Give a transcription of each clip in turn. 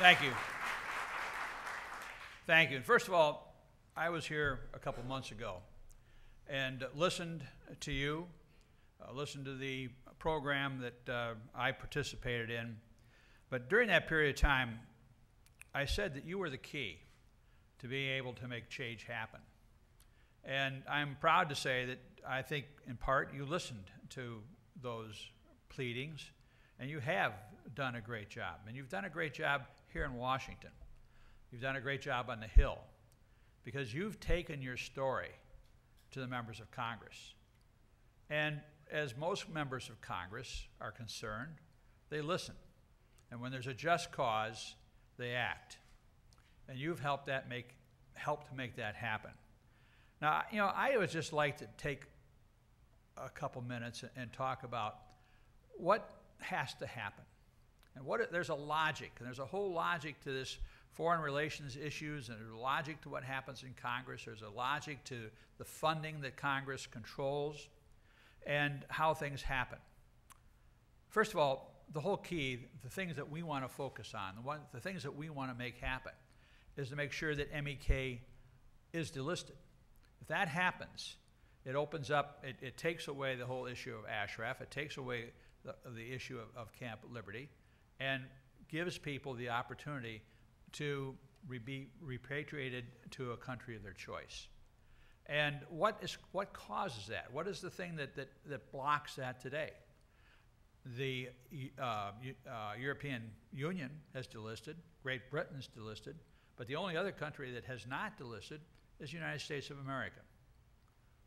Thank you. Thank you. And first of all, I was here a couple months ago and listened to you, listened to the program that I participated in. But during that period of time, I said that you were the key to being able to make change happen. And I'm proud to say that I think, in part, you listened to those pleadings, and you have done a great job. And you've done a great job here in Washington. You've done a great job on the Hill, because you've taken your story to the members of Congress. And as most members of Congress are concerned, they listen. And when there's a just cause, they act. And you've helped to make that happen. Now, you know, I would just like to take a couple minutes and talk about what has to happen. And there's a logic, and there's a whole logic to this foreign relations issues, and there's a logic to what happens in Congress. There's a logic to the funding that Congress controls and how things happen. First of all, the whole key, the things that we want to focus on, the things that we want to make happen, is to make sure that MEK is delisted. If that happens, it opens up, it takes away the whole issue of Ashraf, it takes away the issue of Camp Liberty, and gives people the opportunity to be repatriated to a country of their choice. And what causes that? What is the thing that blocks that today? The European Union has delisted, Great Britain's delisted, but the only other country that has not delisted is the United States of America.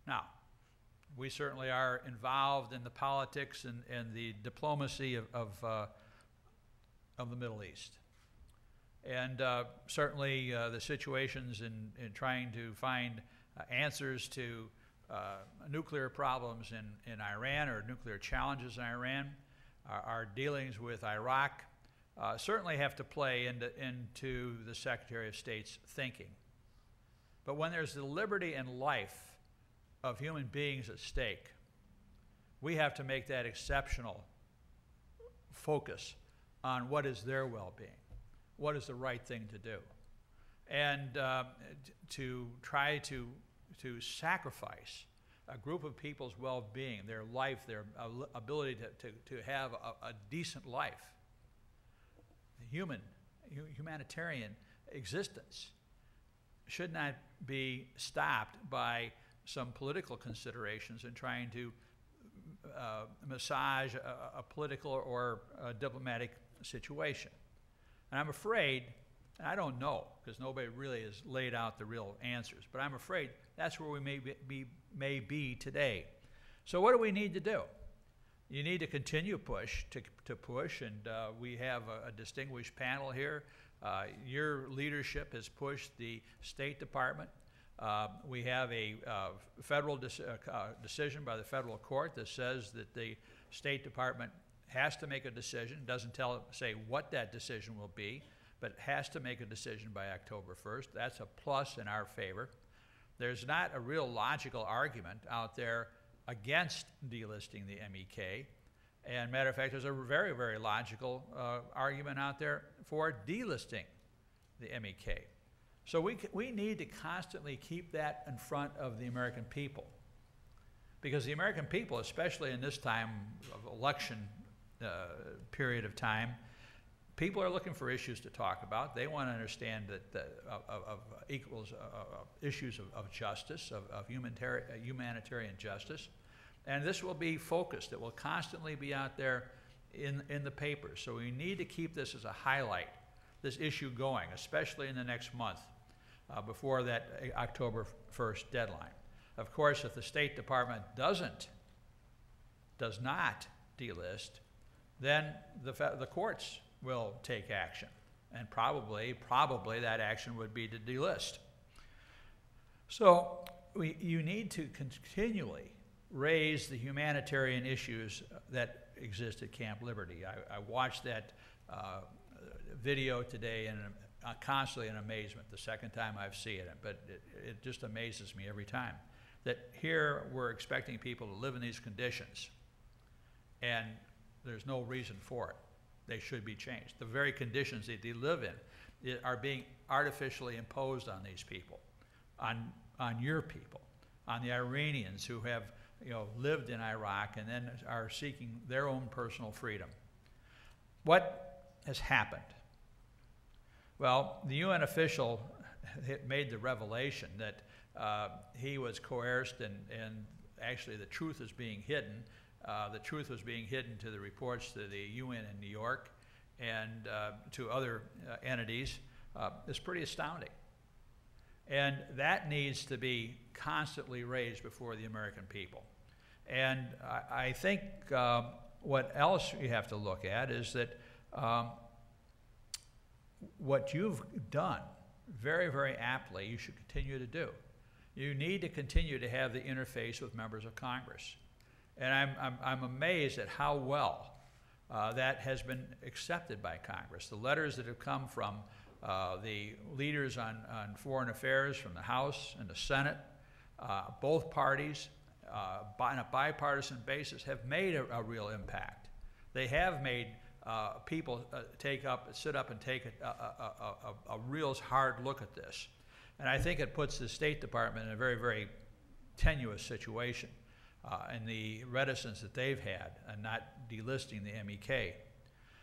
Now, we certainly are involved in the politics and the diplomacy of the Middle East. And certainly the situations in trying to find answers to nuclear problems in Iran, or nuclear challenges in Iran, our dealings with Iraq, certainly have to play into the Secretary of State's thinking. But when there's the liberty and life of human beings at stake, we have to make that exceptional focus on what is their well-being, what is the right thing to do, and to try to sacrifice a group of people's well-being, their life, their ability to have a decent life, humanitarian existence, should not be stopped by some political considerations in trying to massage a political or a diplomatic situation. And I'm afraid, and I don't know, because nobody really has laid out the real answers, but I'm afraid that's where we may be today. So what do we need to do? You need to continue to push, and we have a distinguished panel here. Your leadership has pushed the State Department. We have a federal decision by the federal court that says that the State Department has to make a decision. It doesn't say what that decision will be, but it has to make a decision by October 1st. That's a plus in our favor. There's not a real logical argument out there against delisting the MEK. And matter of fact, there's a very, very logical argument out there for delisting the MEK. So we need to constantly keep that in front of the American people, because the American people, especially in this time of election period of time, people are looking for issues to talk about. They want to understand that issues of justice, of humanitarian justice, and this will be focused. It will constantly be out there in the papers. So we need to keep this as a highlight, this issue going, especially in the next month before that October 1st deadline. Of course, if the State Department does not delist, then the courts will take action, and probably that action would be to delist. So you need to continually raise the humanitarian issues that exist at Camp Liberty. I watched that video today and constantly in amazement, the second time I've seen it, but it just amazes me every time that here we're expecting people to live in these conditions, and there's no reason for it. They should be changed. The very conditions that they live in are being artificially imposed on these people, on your people, on the Iranians who have lived in Iraq and then are seeking their own personal freedom. What has happened? Well, the UN official made the revelation that he was coerced and actually the truth is being hidden. The truth was being hidden to the reports to the UN in New York and to other entities. Is pretty astounding. And that needs to be constantly raised before the American people. And I think what else you have to look at is that what you've done very, very aptly, you should continue to do. You need to continue to have the interface with members of Congress. And I'm amazed at how well that has been accepted by Congress. The letters that have come from the leaders on foreign affairs from the House and the Senate, both parties, on a bipartisan basis, have made a real impact. They have made people sit up and take a real hard look at this. And I think it puts the State Department in a very, very tenuous situation in the reticence that they've had and not delisting the MEK.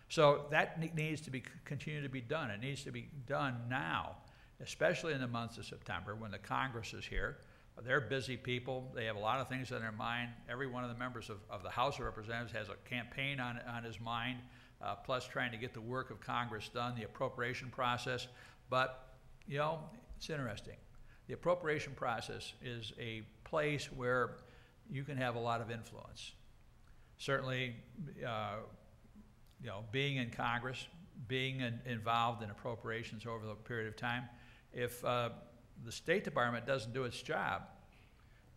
So that needs to continue to be done. It needs to be done now, especially in the months of September when the Congress is here. They're busy people. They have a lot of things on their mind. Every one of the members of the House of Representatives has a campaign on his mind, plus trying to get the work of Congress done, the appropriation process. But, it's interesting. The appropriation process is a place where you can have a lot of influence. Certainly, being in Congress, being involved in appropriations over the period of time, if the State Department doesn't do its job,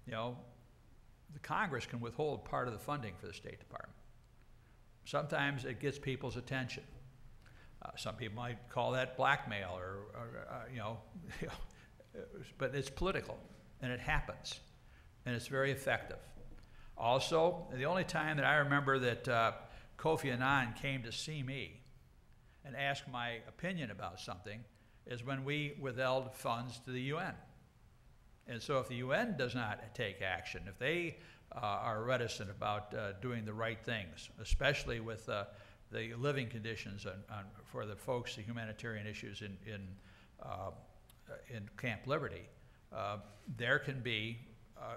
the Congress can withhold part of the funding for the State Department. Sometimes it gets people's attention. Some people might call that blackmail but it's political, and it happens, and it's very effective. Also, the only time that I remember that Kofi Annan came to see me and asked my opinion about something is when we withheld funds to the UN. And so if the UN does not take action, if they are reticent about doing the right things, especially with the living conditions for the folks, the humanitarian issues in Camp Liberty, there can be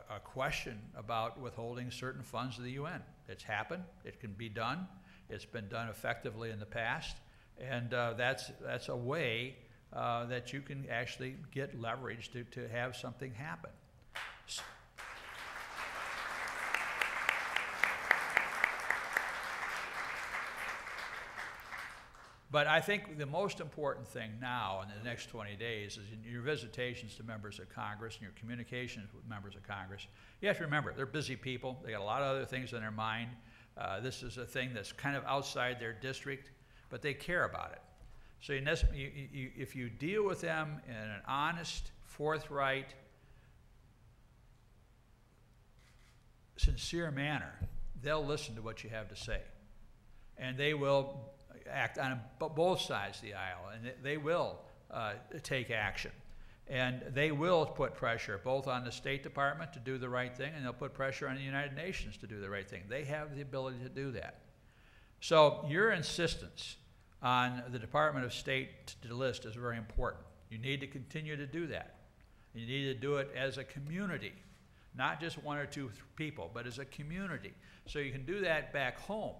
a question about withholding certain funds to the UN. It's happened. It can be done. It's been done effectively in the past, and that's a way that you can actually get leverage to have something happen. But I think the most important thing now in the next 20 days is in your visitations to members of Congress and your communications with members of Congress. You have to remember, they're busy people. They got a lot of other things on their mind. This is a thing that's kind of outside their district, but they care about it. So if you deal with them in an honest, forthright, sincere manner, they'll listen to what you have to say. And they will act on both sides of the aisle, and they will take action. And they will put pressure both on the State Department to do the right thing, and they'll put pressure on the United Nations to do the right thing. They have the ability to do that. So your insistence on the Department of State to delist is very important. You need to continue to do that. You need to do it as a community, not just one or two people, but as a community. So you can do that back home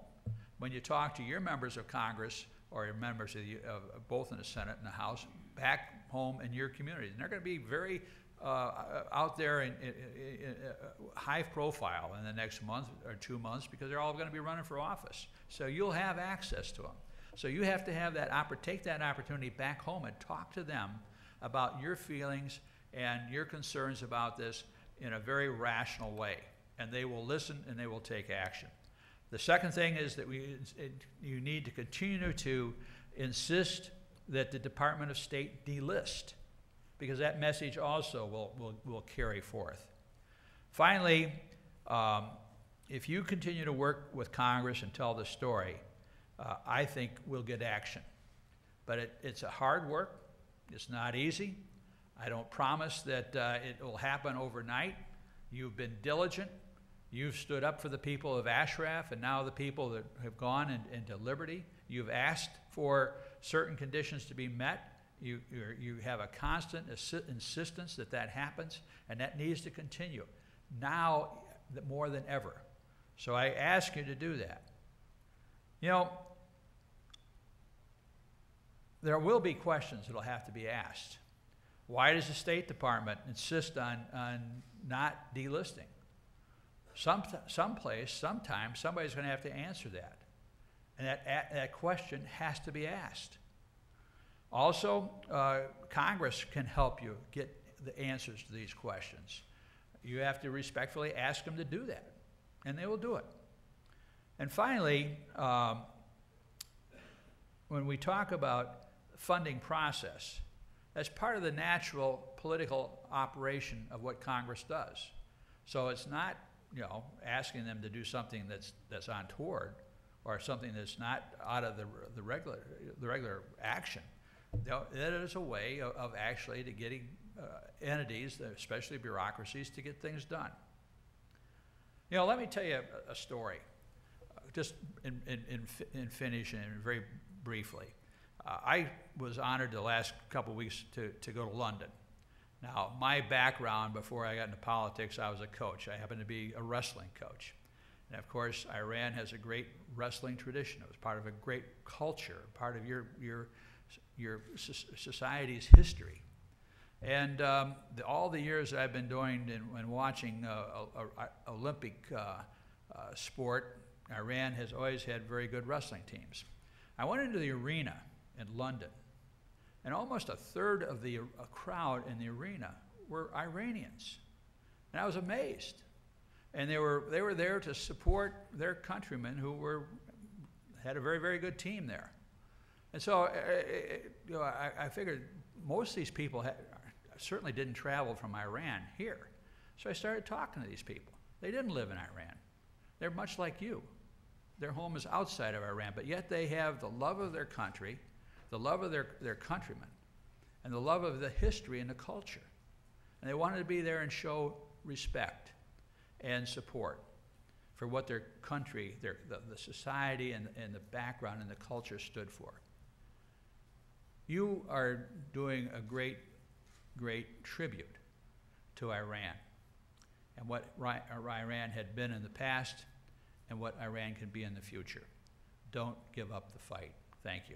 when you talk to your members of Congress or your members of both in the Senate and the House, back home in your communities. And they're going to be very out there in high profile in the next month or 2 months because they're all going to be running for office. So you'll have access to them. So you have to have that take that opportunity back home and talk to them about your feelings and your concerns about this in a very rational way. And they will listen and they will take action. The second thing is that you need to continue to insist that the Department of State delist, because that message also will carry forth. Finally, if you continue to work with Congress and tell the story, I think we'll get action. But it's a hard work. It's not easy. I don't promise that it will happen overnight. You've been diligent. You've stood up for the people of Ashraf and now the people that have gone into liberty. You've asked for certain conditions to be met. You have a constant insistence that that happens, and that needs to continue now more than ever. So I ask you to do that. You know, there will be questions that will have to be asked. Why does the State Department insist on not delisting? Sometime, somebody's going to have to answer that. And that question has to be asked. Also, Congress can help you get the answers to these questions. You have to respectfully ask them to do that, and they will do it. And finally, when we talk about the funding process, that's part of the natural political operation of what Congress does. So it's not, you know, asking them to do something that's untoward or something that's not out of the regular action. That is a way of actually to getting entities, especially bureaucracies, to get things done. You know, let me tell you a story, just in finishing very briefly. I was honored the last couple of weeks to go to London. Now, my background before I got into politics, I was a coach. I happened to be a wrestling coach. And of course, Iran has a great wrestling tradition. It was part of a great culture, part of your society's history. And all the years that I've been doing and watching Olympic sport, Iran has always had very good wrestling teams. I went into the arena in London, and almost a third of the crowd in the arena were Iranians. And I was amazed. And they were there to support their countrymen who had a very, very good team there. And so you know, I figured most of these people certainly didn't travel from Iran here. So I started talking to these people. They didn't live in Iran. They're much like you. Their home is outside of Iran, but yet they have the love of their country, the love of their countrymen, and the love of the history and the culture. And they wanted to be there and show respect and support for what their country, the society and the background and the culture stood for. You are doing a great, great tribute to Iran and what Iran had been in the past and what Iran can be in the future. Don't give up the fight. Thank you.